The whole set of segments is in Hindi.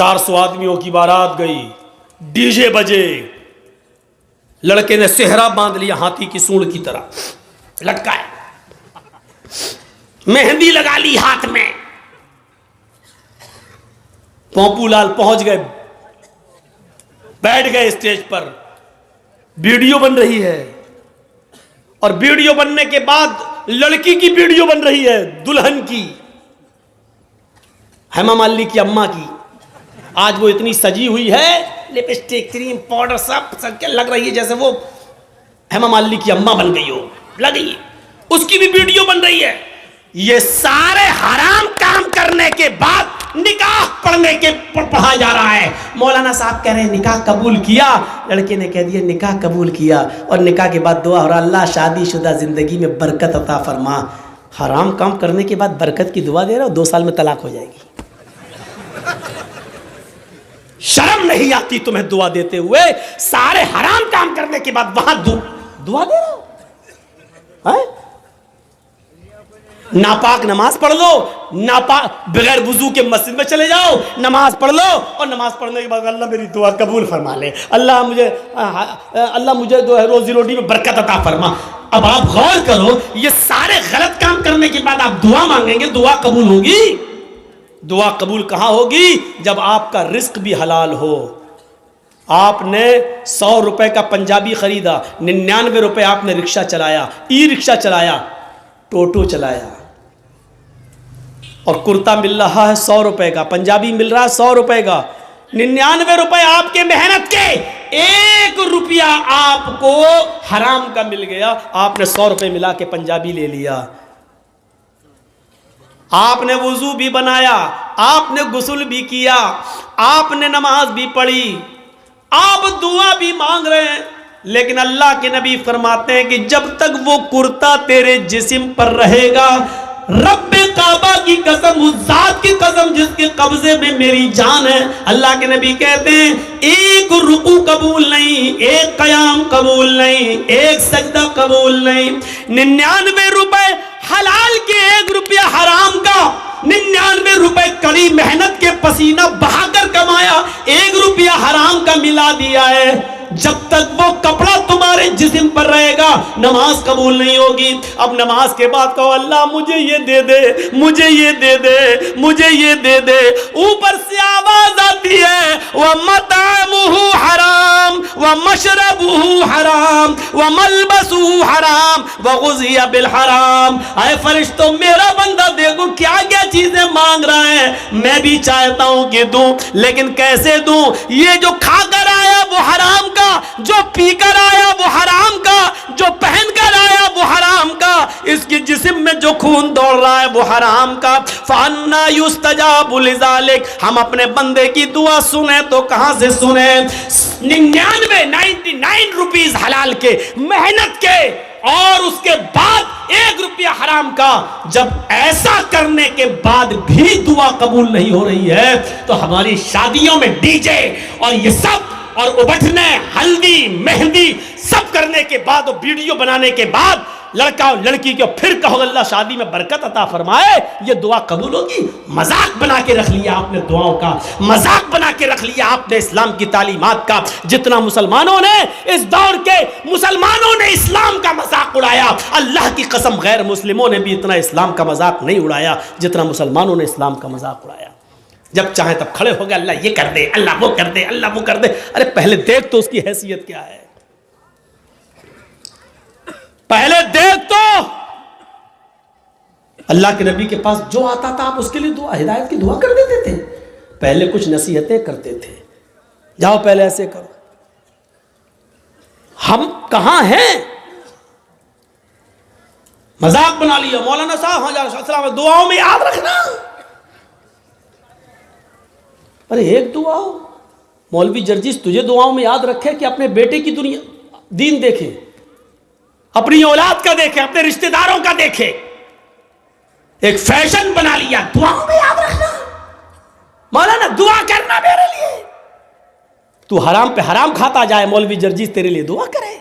400 आदमियों की बारात गई, डीजे बजे, लड़के ने सेहरा बांध लिया हाथी की सूंड की तरह लटकाए, मेहंदी लगा ली हाथ में। पोंपूलाल पहुंच गए, बैठ गए स्टेज पर, वीडियो बन रही है और वीडियो बनने के बाद लड़की की वीडियो बन रही है, दुल्हन की, हेमा मालिनी की अम्मा की। आज वो इतनी सजी हुई है, लिपस्टिक, क्रीम, पाउडर सब के लग रही है जैसे वो हेमा मालिनी की अम्मा बन गई हो, लगी। उसकी भी वीडियो बन रही है। ये सारे हराम काम करने के बाद निकाह पढ़ने के पढ़ा जा रहा है। मौलाना साहब कह रहे हैं निकाह कबूल किया, लड़के ने कह दिया निकाह कबूल किया, और निकाह के बाद दुआ हो रहा, अल्लाह शादीशुदा जिंदगी में बरकत अता फरमा। हराम काम करने के बाद बरकत की दुआ दे रहा हो, 2 साल में तलाक हो जाएगी। शर्म नहीं आती तुम्हें दुआ देते हुए? सारे हराम काम करने के बाद वहां दुआ दे रहे हो है? नापाक नमाज पढ़ लो, नापाक बगैर वुजू के मस्जिद में चले जाओ, नमाज पढ़ लो, और नमाज पढ़ने के बाद अल्लाह मेरी दुआ कबूल फरमा ले, अल्लाह मुझे जो है रोजी रोटी में बरकत अता फरमा। अब आप गौर करो, ये सारे गलत काम करने के बाद आप दुआ मांगेंगे, दुआ कबूल होगी? दुआ कबूल कहां होगी? जब आपका रिस्क भी हलाल हो। आपने 100 रुपए का पंजाबी खरीदा, 99 रुपए आपने रिक्शा चलाया, ई रिक्शा चलाया, टोटो चलाया, और कुर्ता मिल रहा है 100 रुपए का, पंजाबी मिल रहा है 100 रुपए का, 99 रुपए आपके मेहनत के, 1 रुपया आपको हराम का मिल गया। आपने 100 रुपए मिला के पंजाबी ले लिया, आपने वुजू भी बनाया, आपने गुस्ल भी किया, आपने नमाज भी पढ़ी, आप दुआ भी मांग रहे हैं, लेकिन अल्लाह के नबी फरमाते हैं कि जब तक वो कुर्ता तेरे जिस्म पर रहेगा, रब्बे काबा की कसम, उस जात की कसम जिसके कब्जे में मेरी जान है, अल्लाह के नबी कहते हैं 1 रुकू कबूल नहीं, 1 कयाम कबूल नहीं, 1 सजदा कबूल नहीं। 99 रुपए हलाल के, 1 रुपया हराम का, 99 रुपए कड़ी मेहनत के पसीना बहाकर कमाया, 1 रुपया हराम का मिला दिया है। जब तक वो कपड़ा तुम्हारे जिस्म पर रहेगा, नमाज कबूल नहीं होगी। अब नमाज के बाद कहो अल्लाह मुझे ये दे दे, मुझे ये दे दे, मुझे ये दे दे, ऊपर से आवाज आती है व मतामुहु हराम व मशरबुहु हराम व मलबसुहु हराम व गुज़िया बिल हराम। आए फरिश्तों, मेरा बंदा देखो क्या क्या चीजें मांग रहा है, मैं भी चाहता हूं कि दूं, लेकिन कैसे दूं? ये जो खाकर आया वो हराम का, जो पीकर आया वो हराम का, जो पहनकर आया वो हराम का, इसके जिस्म में जो खून दौड़ रहा है वो हराम का। फन्ना युस्तजाबु लिज़ालिक, हम अपने बंदे की दुआ सुने तो कहां से सुने? 99 रुपीस हलाल के, मेहनत के, और उसके बाद 1 रुपया हराम का। जब ऐसा करने के बाद भी दुआ कबूल नहीं हो रही है, तो हमारी शादियों में डीजे और ये सब, और उबटने, हल्दी, मेहंदी सब करने के बाद और वीडियो बनाने के बाद लड़का और लड़की को फिर कहो अल्लाह शादी में बरकत अता फरमाए, ये दुआ कबूल होगी? मजाक बना के रख लिया आपने दुआओं का, मजाक बना के रख लिया आपने इस्लाम की तालीमात का। जितना मुसलमानों ने, इस दौर के मुसलमानों ने इस्लाम का मजाक उड़ाया, अल्लाह की कसम गैर मुस्लिमों ने भी इतना इस्लाम का मजाक नहीं उड़ाया जितना मुसलमानों ने इस्लाम का मजाक उड़ाया। जब चाहे तब खड़े हो गए, अल्लाह ये कर दे, अल्लाह वो कर दे, अल्लाह वो कर दे। अरे पहले देख तो उसकी हैसियत क्या है, पहले देख तो। अल्लाह के नबी के पास जो आता था आप उसके लिए दुआ, हिदायत की दुआ कर देते थे। पहले कुछ नसीहतें करते थे, जाओ पहले ऐसे करो। हम कहां हैं? मजाक बना लिया। मौलाना साहब दुआओं में याद रखना। अरे एक दुआ हो, मौलवी जर्जिस तुझे दुआओं में याद रखे कि अपने बेटे की दुनिया दीन देखे, अपनी औलाद का देखे, अपने रिश्तेदारों का देखे। एक फैशन बना लिया, दुआओं में याद रखना। मौलाना दुआ करना मेरे लिए। तू हराम पे हराम खाता जाए, मौलवी जर्जिस तेरे लिए दुआ करे।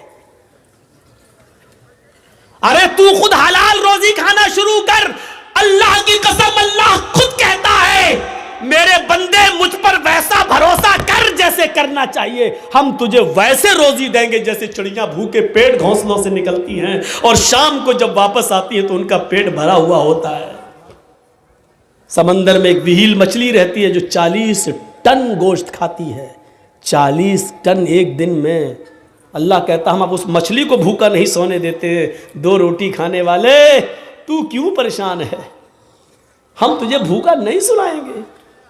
अरे तू खुद हलाल रोजी खाना शुरू कर। अल्लाह की कसम, अल्लाह खुद कहता है मेरे बंदे मुझ पर वैसा भरोसा कर जैसे करना चाहिए, हम तुझे वैसे रोजी देंगे जैसे चिड़िया भूखे पेट घोंसलों से निकलती हैं और शाम को जब वापस आती है तो उनका पेट भरा हुआ होता है। समंदर में एक व्हील मछली रहती है जो 40 टन गोश्त खाती है, 40 टन एक दिन में। अल्लाह कहता हम अब उस मछली को भूखा नहीं सोने देते। 2 रोटी खाने वाले तू क्यों परेशान है, हम तुझे भूखा नहीं सुलाएंगे।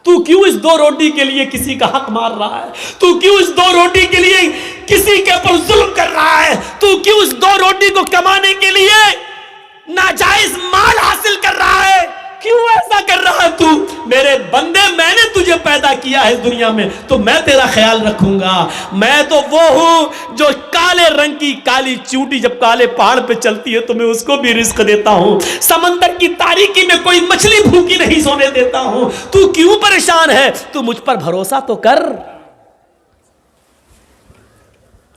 तू क्यों इस 2 रोटी के लिए किसी का हक मार रहा है, तू क्यों इस 2 रोटी के लिए किसी के ऊपर जुल्म कर रहा है, तू क्यों इस 2 रोटी को कमाने के लिए नाजायज माल हासिल कर रहा है, क्यों ऐसा कर रहा है तू? मेरे बंदे मैंने तुझे पैदा किया है दुनिया में तो मैं तेरा ख्याल रखूंगा। मैं तो वो हूं जो काले रंग की काली चूंटी जब काले पहाड़ पे चलती है तो मैं उसको भी रिस्क देता हूं। समंदर की तारीकी में कोई मछली भूखी नहीं सोने देता हूं। तू क्यों परेशान है? तू मुझ पर भरोसा तो कर।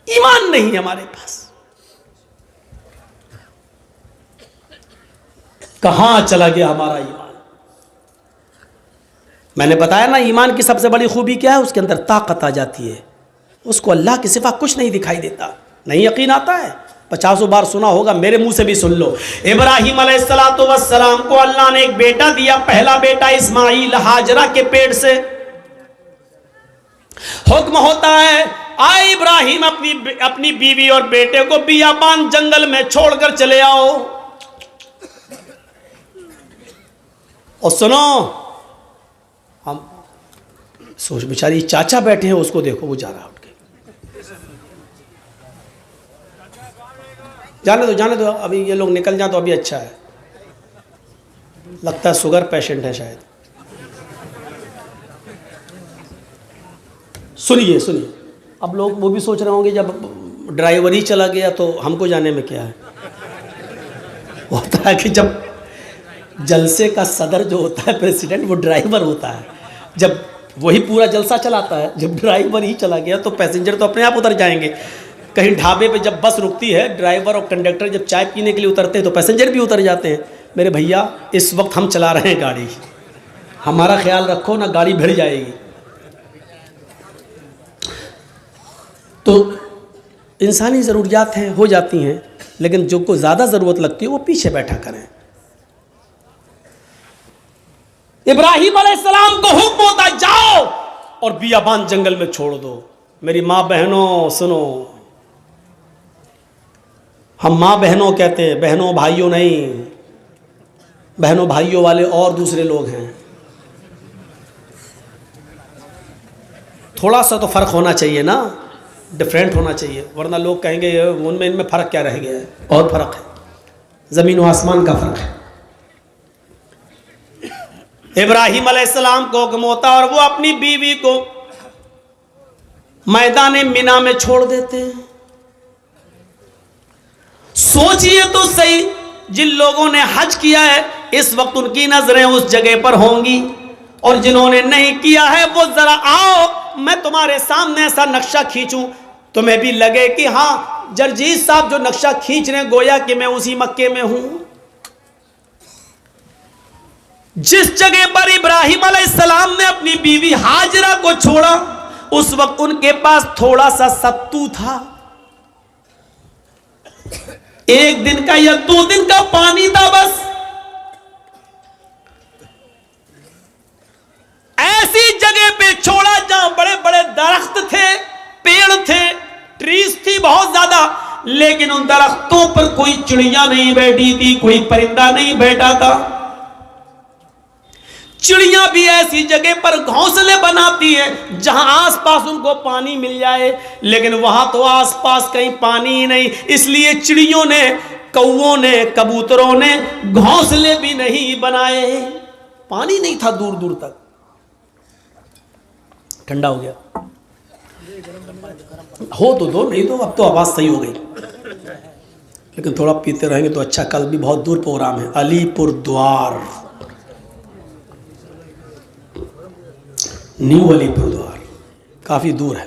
ईमान नहीं हमारे पास, कहां चला गया हमारा ईमान? मैंने बताया ना ईमान की सबसे बड़ी खूबी क्या है, उसके अंदर ताकत आ जाती है, उसको अल्लाह के सिवा कुछ नहीं दिखाई देता। नहीं यकीन आता है? 50 बार सुना होगा, मेरे मुंह से भी सुन लो। इब्राहिम अलैहिस्सलाम को अल्लाह ने एक बेटा दिया, पहला बेटा इस्माइल हाजरा के पेट से। हुक्म होता है आए इब्राहिम अपनी बीवी और बेटे को बियाबान जंगल में छोड़कर चले आओ। और सुनो, हम सोच बेचारी चाचा बैठे हैं, उसको देखो वो जा रहा उठ के। जाने दो अभी ये लोग निकल जाए तो अभी अच्छा है। लगता है शुगर पेशेंट है शायद। सुनिए अब लोग वो भी सोच रहे होंगे जब ड्राइवर ही चला गया तो हमको जाने में क्या है। होता है कि जब जलसे का सदर जो होता है प्रेसिडेंट, वो ड्राइवर होता है। जब वही पूरा जलसा चलाता है, जब ड्राइवर ही चला गया तो पैसेंजर तो अपने आप उतर जाएंगे। कहीं ढाबे पे जब बस रुकती है, ड्राइवर और कंडक्टर जब चाय पीने के लिए उतरते हैं तो पैसेंजर भी उतर जाते हैं। मेरे भैया इस वक्त हम चला रहे हैं गाड़ी, हमारा ख्याल रखो ना, गाड़ी भिड़ जाएगी। तो इंसानी ज़रूरियात हैं, हो जाती हैं, लेकिन जो को ज़्यादा ज़रूरत लगती है वो पीछे बैठा करें। इब्राहिम अलैहिस्सलाम को हुक्म होता जाओ और बियाबान जंगल में छोड़ दो। मेरी माँ बहनों सुनो, हम माँ बहनों कहते हैं, बहनों भाइयों नहीं। बहनों भाइयों वाले और दूसरे लोग हैं। थोड़ा सा तो फ़र्क होना चाहिए ना, डिफरेंट होना चाहिए, वरना लोग कहेंगे उनमें इनमें फ़र्क क्या रह गया है। और फ़र्क है, ज़मीन व आसमान का फ़र्क है। इब्राहिम अलैहिस्सलाम को हुक्म होता और वो अपनी बीवी को मैदान मिना में छोड़ देते हैं। सोचिए तो सही, जिन लोगों ने हज किया है इस वक्त उनकी नजरें उस जगह पर होंगी, और जिन्होंने नहीं किया है वो जरा आओ, मैं तुम्हारे सामने ऐसा नक्शा खींचूं, तुम्हें भी लगे कि हाँ जरजीत साहब जो नक्शा खींच रहे हैं गोया कि मैं उसी मक्के में हूं। जिस जगह पर इब्राहिम अलैहिस्सलाम ने अपनी बीवी हाजरा को छोड़ा उस वक्त उनके पास थोड़ा सा सत्तू था, 1 दिन का या 2 दिन का पानी था बस। ऐसी जगह पे छोड़ा जहां बड़े बड़े दरख्त थे, पेड़ थे, ट्रीज थी बहुत ज्यादा, लेकिन उन दरख्तों पर कोई चिड़िया नहीं बैठी थी, कोई परिंदा नहीं बैठा था। चिड़िया भी ऐसी जगह पर घोंसले बनाती है जहां आसपास उनको पानी मिल जाए, लेकिन वहां तो आसपास कहीं पानी ही नहीं। इसलिए चिड़ियों ने, कौओं ने, कबूतरों ने घोंसले भी नहीं बनाए, पानी नहीं था दूर दूर तक। ठंडा हो गया हो तो दो, नहीं तो अब तो आवाज सही हो गई, लेकिन थोड़ा पीते रहेंगे तो अच्छा। कल भी बहुत दूर प्रोग्राम है, अलीपुर द्वार, न्यू अलीपुर द्वार, काफी दूर है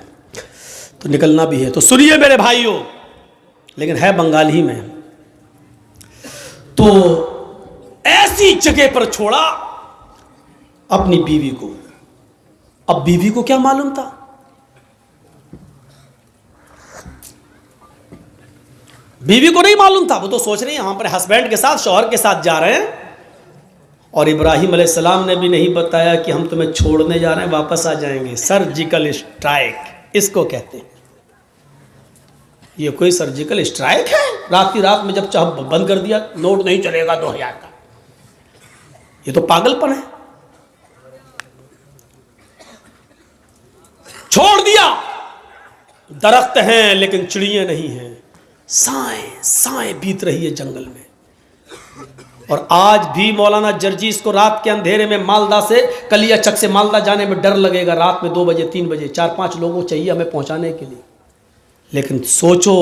तो निकलना भी है। तो सुनिए मेरे भाइयों, लेकिन है बंगाली में। तो ऐसी जगह पर छोड़ा अपनी बीवी को, अब बीवी को क्या मालूम था? बीवी को नहीं मालूम था। वो तो सोच रही है वहां पर हस्बैंड के साथ, शौहर के साथ जा रहे हैं, और इब्राहिम अलैहिस्सलाम ने भी नहीं बताया कि हम तुम्हें छोड़ने जा रहे हैं, वापस आ जाएंगे। सर्जिकल स्ट्राइक इसको कहते हैं। ये कोई सर्जिकल स्ट्राइक है? रात की रात में जब चाह बंद कर दिया, नोट नहीं चलेगा 2000 का। ये तो पागलपन है। छोड़ दिया। दरख्त हैं लेकिन चिड़ियां नहीं हैं। साएं साएं बीत रही है जंगल में। और आज भी मौलाना जर्जीस को रात के अंधेरे में मालदा से, कलियाचक से मालदा जाने में डर लगेगा। रात में 2 बजे 3 बजे 4-5 लोगों चाहिए हमें पहुंचाने के लिए। लेकिन सोचो,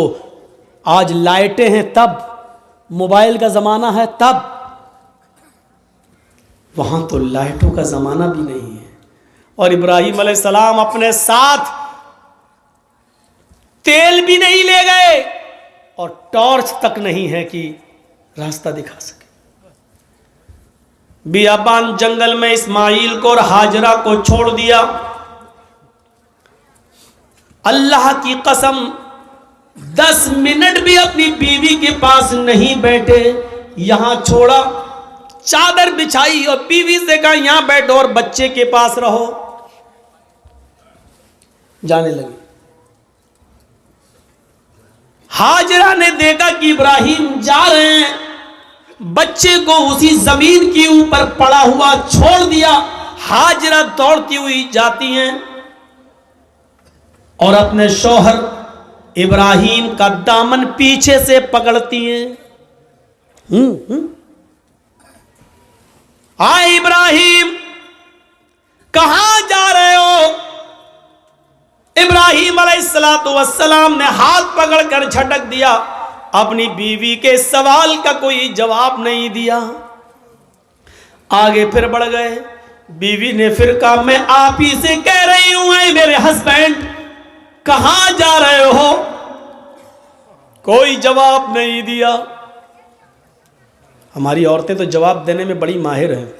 आज लाइटें हैं तब, मोबाइल का जमाना है तब, वहां तो लाइटों का जमाना भी नहीं है। और इब्राहिम अलैहिस्सलाम अपने साथ तेल भी नहीं ले गए और टॉर्च तक नहीं है कि रास्ता दिखा सके। बियाबान जंगल में इस्माइल को और हाजरा को छोड़ दिया। अल्लाह की कसम 10 मिनट भी अपनी बीवी के पास नहीं बैठे। यहां छोड़ा, चादर बिछाई और बीवी से कहा यहां बैठो और बच्चे के पास रहो। जाने लगे। हाजरा ने देखा कि इब्राहिम जा रहे हैं, बच्चे को उसी जमीन के ऊपर पड़ा हुआ छोड़ दिया। हाजरा दौड़ती हुई जाती हैं और अपने शौहर इब्राहिम का दामन पीछे से पकड़ती हैं। आए इब्राहिम, कहां जा रहे हो? इब्राहिम अलैहिस्सलाम ने हाथ पकड़कर झटक दिया। अपनी बीवी के सवाल का कोई जवाब नहीं दिया। आगे फिर बढ़ गए। बीवी ने फिर कहा मैं आप ही से कह रही हूं मेरे हस्बैंड, कहां जा रहे हो? कोई जवाब नहीं दिया। हमारी औरतें तो जवाब देने में बड़ी माहिर हैं।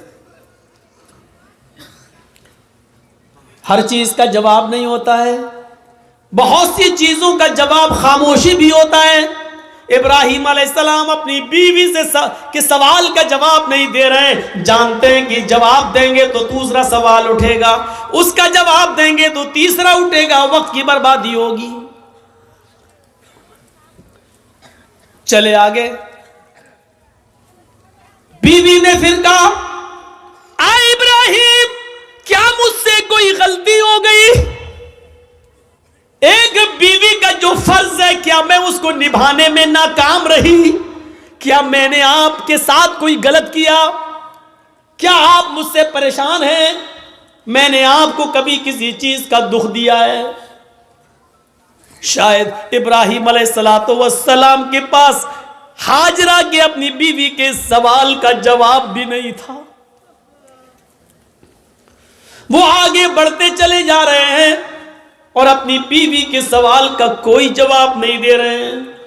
हर चीज का जवाब नहीं होता है, बहुत सी चीजों का जवाब खामोशी भी होता है। इब्राहिम अलैहिस्सलाम अपनी बीवी से के सवाल का जवाब नहीं दे रहे। जानते हैं कि जवाब देंगे तो दूसरा सवाल उठेगा, उसका जवाब देंगे तो तीसरा उठेगा, वक्त की बर्बादी होगी। चले आगे। बीवी ने फिर कहा आ इब्राहिम, क्या मुझसे कोई गलती हो गई? एक बीवी का जो फर्ज है क्या मैं उसको निभाने में नाकाम रही? क्या मैंने आपके साथ कोई गलत किया? क्या आप मुझसे परेशान हैं? मैंने आपको कभी किसी चीज का दुख दिया है? शायद इब्राहिम अलैहिस्सलाम के पास हाजरा के अपनी बीवी के सवाल का जवाब भी नहीं था। वो आगे बढ़ते चले जा रहे हैं और अपनी बीवी के सवाल का कोई जवाब नहीं दे रहे हैं।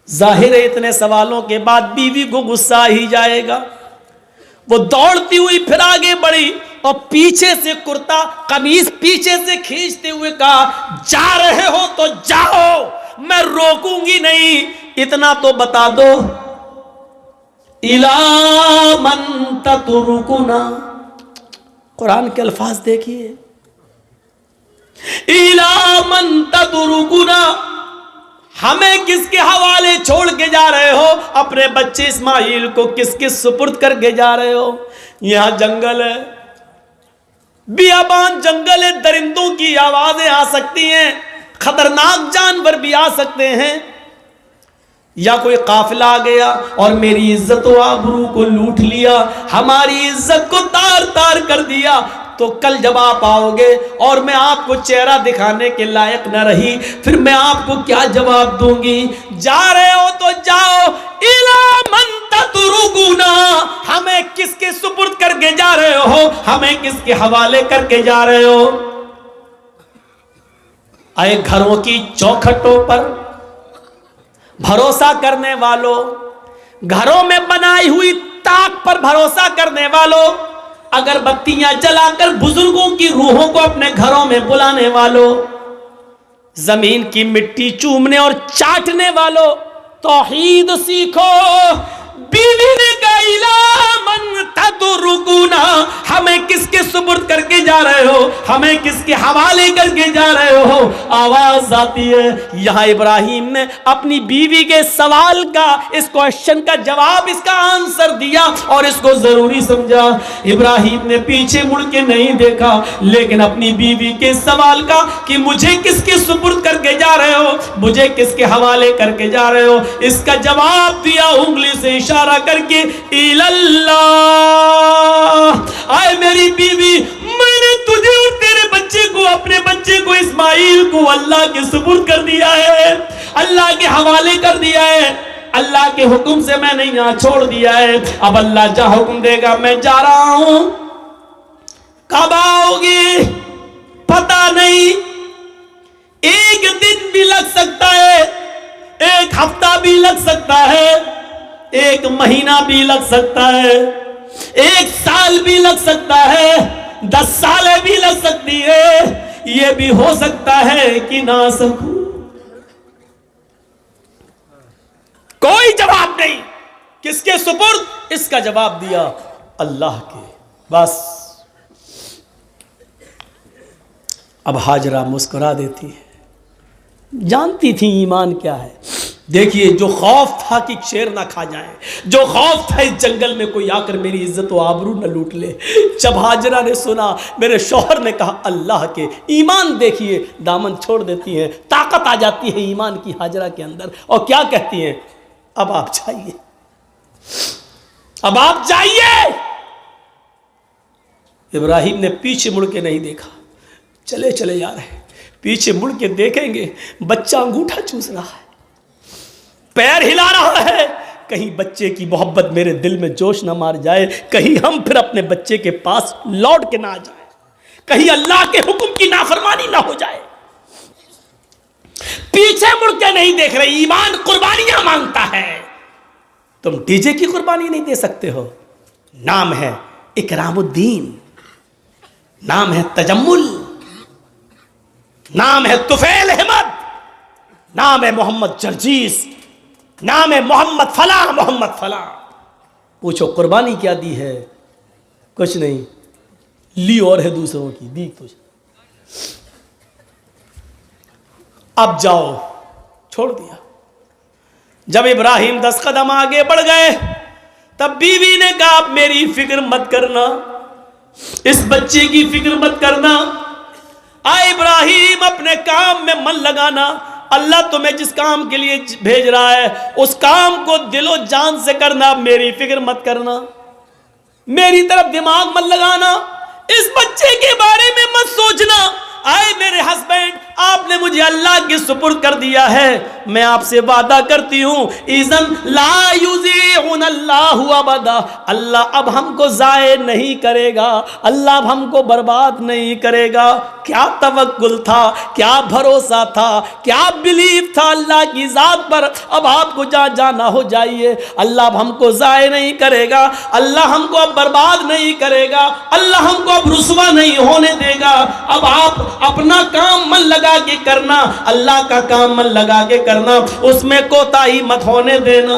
जाहिर है इतने सवालों के बाद बीवी को गुस्सा ही जाएगा। वो दौड़ती हुई फिर आगे बढ़ी और पीछे से कुर्ता कमीज पीछे से खींचते हुए कहा जा रहे हो तो जाओ, मैं रोकूंगी नहीं। इतना तो बता दो, इला मन ततरुकुना, कुरान के अल्फाज देखिए, इला मन ततरुकुना, हमें किसके हवाले छोड़ के जा रहे हो? अपने बच्चे इस्माइल को किसके सुपुर्द करके जा रहे हो? यहां जंगल है, बियाबान जंगल है, दरिंदों की आवाजें आ सकती हैं, खतरनाक जानवर भी आ सकते हैं, या कोई काफिला आ गया और मेरी इज्जत व आबरू को लूट लिया, हमारी इज्जत को तार तार कर दिया, तो कल जब आप आओगे और मैं आपको चेहरा दिखाने के लायक न रही, फिर मैं आपको क्या जवाब दूंगी? जा रहे हो तो जाओ, इला मन ततरुकुना, हमें किसके सुपुर्द करके जा रहे हो? हमें किसके हवाले करके जा रहे हो? आए घरों की चौखटों पर भरोसा करने वालों, घरों में बनाई हुई ताक पर भरोसा करने वालों, अगरबत्तियां जलाकर बुजुर्गों की रूहों को अपने घरों में बुलाने वालों, जमीन की मिट्टी चूमने और चाटने वालों, तौहीद सीखो। बीवी ने कहा इला मन तदरुकुना, हमें किसके सुपुर्द करके जा रहे हो, हमें किसके हवाले करके जा रहे हो। आवाज आती है। यहां इब्राहिम ने अपनी बीवी के सवाल का, इस क्वेश्चन का जवाब, इसका आंसर दिया और इसको जरूरी समझा। इब्राहिम ने पीछे मुड़ के नहीं देखा, लेकिन अपनी बीवी के सवाल का कि मुझे किसके सुपुर्द करके जा रहे हो, मुझे किसके हवाले करके जा रहे हो, इसका जवाब दिया उंगली से इशारा करके, इल्लल्लाह। आए मेरी बीवी, मैंने तुझे और तेरे बच्चे को, अपने बच्चे को इस्माइल को अल्लाह के सुपुर्द कर दिया है, अल्लाह के हवाले कर दिया है। अल्लाह के हुक्म से मैंने यहां छोड़ दिया है। अब अल्लाह जहां हुक्म देगा मैं जा रहा हूं। कब आओगी पता नहीं, एक दिन भी लग सकता है, एक हफ्ता भी लग सकता है, एक महीना भी लग सकता है, एक साल भी लग सकता है, 10 सालें भी लग सकती है। यह भी हो सकता है कि ना सकूं। कोई जवाब नहीं, किसके सुपुर्द, इसका जवाब दिया अल्लाह के। बस अब हाजरा मुस्कुरा देती है, जानती थी ईमान क्या है। देखिए, जो खौफ था कि शेर ना खा जाए, जो खौफ था इस जंगल में कोई आकर मेरी इज्जत व आबरू न लूट ले, जब हाजरा ने सुना, मेरे शौहर ने कहा अल्लाह के, ईमान देखिए, दामन छोड़ देती है, ताकत आ जाती है ईमान की हाजरा के अंदर। और क्या कहती हैं, अब आप जाइए, अब आप जाइए। इब्राहिम ने पीछे मुड़ के नहीं देखा, चले चले जा रहे। पीछे मुड़ के देखेंगे, बच्चा अंगूठा चूस रहा है, पैर हिला रहा है। कहीं बच्चे की मोहब्बत मेरे दिल में जोश ना मार जाए, कहीं हम फिर अपने बच्चे के पास लौट के ना आ जाए, कहीं अल्लाह के हुक्म की नाफरमानी ना हो जाए। पीछे मुड़ के नहीं देख रहे। ईमान कुर्बानियां मांगता है। तुम डीजे की कुर्बानी नहीं दे सकते हो। नाम है इकरामुद्दीन, नाम है तजम्मुल, नाम है तुफैल अहमद, नाम है मोहम्मद जर्जीस, नाम है मोहम्मद फला, मोहम्मद फला। पूछो कुर्बानी क्या दी है? कुछ नहीं, ली और है दूसरों की, दी कुछ। अब जाओ, छोड़ दिया। जब इब्राहिम 10 कदम आगे बढ़ गए, तब बीवी ने कहा आप मेरी फिक्र मत करना, इस बच्चे की फिक्र मत करना। आए इब्राहिम, अपने काम में मन लगाना। अल्लाह तुम्हें जिस काम के लिए भेज रहा है उस काम को दिलो जान से करना, मेरी फिक्र मत करना, मेरी तरफ दिमाग मत लगाना, इस बच्चे के बारे में मत सोचना। आए मेरे हस्बैंड, आपने मुझे अल्लाह के सुपुर्द कर दिया है, मैं आपसे वादा करती हूं, इज़न ला युज़ीउन अल्लाहु अबदा, अल्लाह अब हमको ज़ाये नहीं करेगा, अल्लाह अब हमको बर्बाद नहीं करेगा। क्या तवक्कुल था, क्या भरोसा था, क्या बिलीव था अल्लाह की ज़ात पर। अब आपको जहाँ जाना हो जाइए, अल्लाह अब हमको ज़ाये नहीं करेगा, अल्लाह हमको अब बर्बाद नहीं करेगा, अल्लाह हमको अब रुसवा नहीं होने देगा। अब आप अपना काम मन लगा के करना, अल्लाह का काम मन लगा के करना, उसमें कोताही मत होने देना।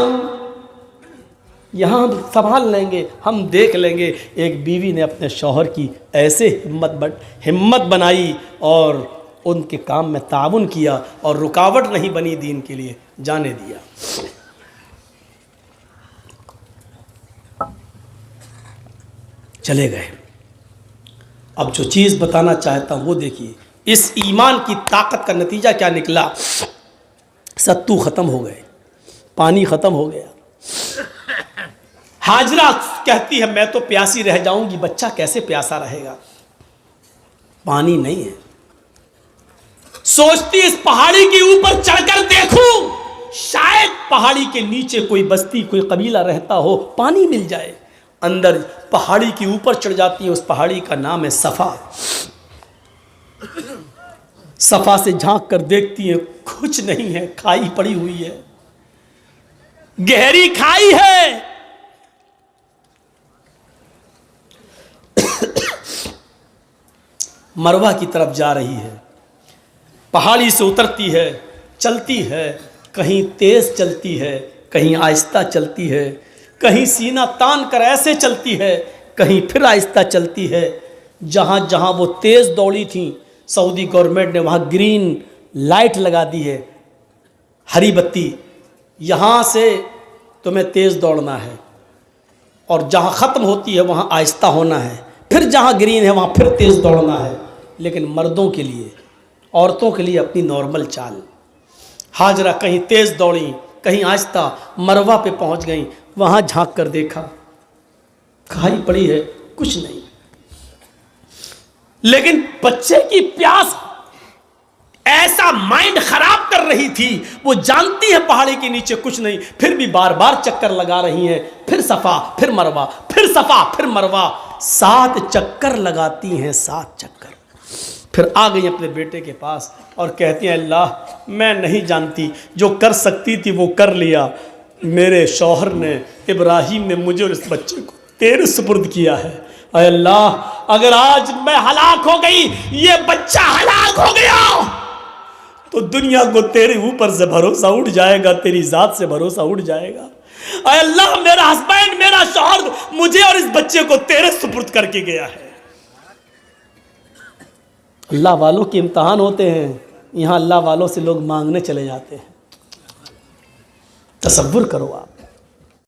यहां संभाल लेंगे, हम देख लेंगे। एक बीवी ने अपने शौहर की ऐसे हिम्मत बनाई और उनके काम में ताउन किया और रुकावट नहीं बनी, दीन के लिए जाने दिया। चले गए। अब जो चीज़ बताना चाहता हूँ वो देखिए, इस ईमान की ताकत का नतीजा क्या निकला। सत्तू ख़त्म हो गए, पानी ख़त्म हो गया। हाजरा कहती है मैं तो प्यासी रह जाऊंगी, बच्चा कैसे प्यासा रहेगा, पानी नहीं है। सोचती इस पहाड़ी के ऊपर चढ़कर देखूं, शायद पहाड़ी के नीचे कोई बस्ती, कोई कबीला रहता हो, पानी मिल जाए। अंदर पहाड़ी के ऊपर चढ़ जाती है। उस पहाड़ी का नाम है सफ़ा। सफ़ा से झांक कर देखती है, कुछ नहीं है, खाई पड़ी हुई है, गहरी खाई है। मरवा की तरफ जा रही है। पहाड़ी से उतरती है, चलती है, कहीं तेज चलती है, कहीं आहिस्ता चलती है, कहीं सीना तान कर ऐसे चलती है, कहीं फिर आहिस्ता चलती है। जहाँ जहाँ वो तेज़ दौड़ी थी, सऊदी गवर्नमेंट ने वहाँ ग्रीन लाइट लगा दी है, हरी बत्ती, यहाँ से तुम्हें तेज़ दौड़ना है, और जहाँ ख़त्म होती है वहाँ आहिस्ता होना है, फिर जहाँ ग्रीन है वहाँ फिर तेज़ दौड़ना है। लेकिन मर्दों के लिए, औरतों के लिए अपनी नॉर्मल चाल। हाजरा कहीं तेज़ दौड़ी, कहीं आहिस्ता, मरवा पे पहुँच गई। वहाँ झांक कर देखा, खाई पड़ी है, कुछ नहीं। लेकिन बच्चे की प्यास ऐसा माइंड खराब कर रही थी, वो जानती है पहाड़ी के नीचे कुछ नहीं, फिर भी बार बार चक्कर लगा रही हैं। फिर सफ़ा, फिर मरवा, फिर सफ़ा, फिर मरवा, 7 चक्कर लगाती हैं, 7 चक्कर। फिर आ गई अपने बेटे के पास और कहती हैं, अल्लाह मैं नहीं जानती, जो कर सकती थी वो कर लिया। मेरे शौहर ने, इब्राहिम ने मुझे और इस बच्चे को तेरे सुपुर्द किया है। अय अल्लाह, अगर आज मैं हलाक हो गई, ये बच्चा हलाक हो गया, तो दुनिया को तेरे ऊपर से भरोसा उठ जाएगा, तेरी जात से भरोसा उठ जाएगा। अय अल्लाह, मेरा हस्बैंड, मेरा शौहर मुझे और इस बच्चे को तेरे सुपुर्द करके गया है। अल्लाह वालों के इम्तहान होते हैं, यहाँ अल्लाह वालों से लोग मांगने चले जाते हैं। तसव्वुर करो आप।